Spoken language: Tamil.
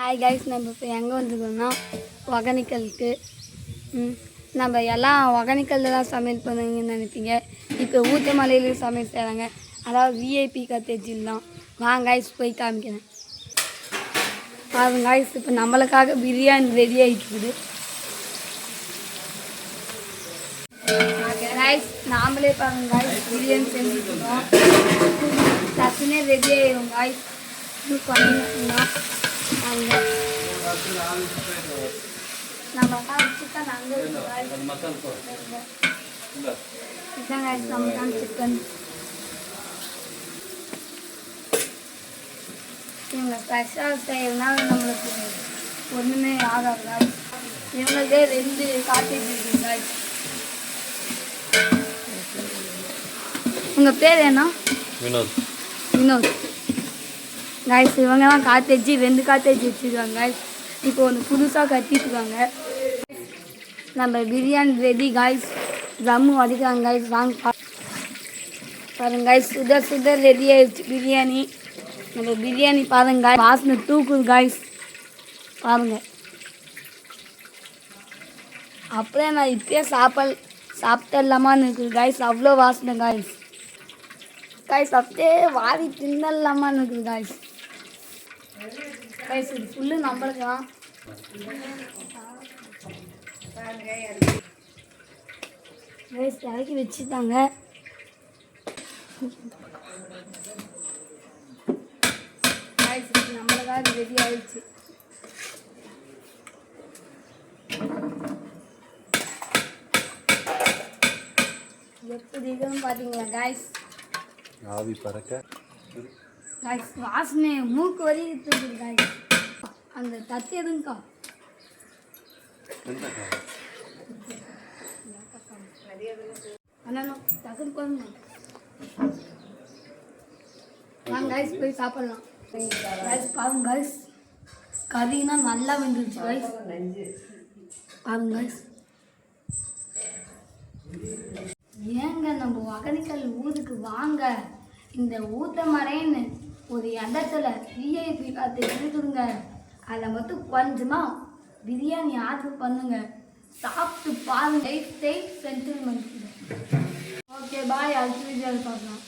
ஹாய் கைஸ், நம்ம இப்போ எங்கே வந்துருக்கோம்னா ஒகேனக்கலுக்கு. நம்ம எல்லாம் ஒகேனக்கல்ல தான் சமையல் பண்ணுவீங்கன்னு நினைப்பீங்க. இப்போ ஊத்தமலையிலையும் சமையல் செய்கிறாங்க. அதாவது விஐபி கத்தேஜில் தான். வாங்க கைஸ் போய் காமிக்கிறேன். பாருங்க கைஸ், இப்போ நம்மளுக்காக பிரியாணி ரெடி ஆகிட்டுருக்குது. ரைஸ் நாமளே பாருங்க கைஸ், பிரியாணி செஞ்சுருக்கோம். டக்குனே ரெடி ஆகிடும் கைஸ். இது பண்ணிங்கன்னா நம்ம சிக்கன் அங்கே இதுதான் கைஸ், நம்ம தான் சிக்கன். இவங்க ஸ்பெஷல் செய்யறதுனால நம்மளுக்கு ஒன்றுமே ஆகாது கைஸ். இவங்களே 2 காட்டேஜ் இருக்குது கைஸ். உங்கள் பேர் என்ன? வினோத் கைஸ். இவங்க தான் காட்டேஜ் 2 காட்டேஜ் வச்சுருக்காங்க கைஸ். இப்போ ஒன்று புதுசாக கட்டிட்டுருக்காங்க. நம்ம பிரியாணி ரெடி கைஸ். தம்மு வடிக்கிறாங்க கைஸ். வாங்க பாருங்க கைஸ், சுட ரெடி ஆயிடுச்சு பிரியாணி. நம்ம பிரியாணி பாருங்க கைஸ், வாசனை தூக்குது கைஸ். பாருங்க, அப்படியே நான் இப்பயே சாப்பிட்டுடலாமான்னு இருக்குது கைஸ். அவ்வளோ வாசனை கைஸ். அப்படியே வாரி தின்னலாமான்னு இருக்குது கைஸ். இது ஃபுல்லு நம்மளுக்கு தான். கைஸ் இறக்கி வச்சுட்டாங்க. கைஸ் நம்மளுக்காக ரெடி ஆயிடுச்சு. எப்படி இருக்குன்னு பார்த்தீங்களா கைஸ்? ஆவி பறக்க கைஸ், வாசனை மூக்கு வரைக்கும் இருக்குது கைஸ். அந்த தத்தி எதுங்கக்கா? அண்ணா டக்குன்னு போதுங்க. வாங்க கைஸ் போய் சாப்பிட்லாம். கைஸ் பாருங்க கைஸ், கறினா நல்லா வெந்துருச்சு கைஸ். பாருங்க கைஸ். ஏங்க நம்ம ஒகேனக்கல் ஊருக்கு வாங்க. இந்த ஊத்தமலைன்னு ஒரு இடத்துல விஐபி காத்து இருக்குதுங்க. அதில் மட்டும் கொஞ்சமாக பிரியாணி ஆர்டர் பண்ணுங்க. சாப்பிட்டு பாருங்க. சென்டில்மெண்ட். ஓகே பாய், அடுத்த வீடியோவில் பார்க்கலாம்.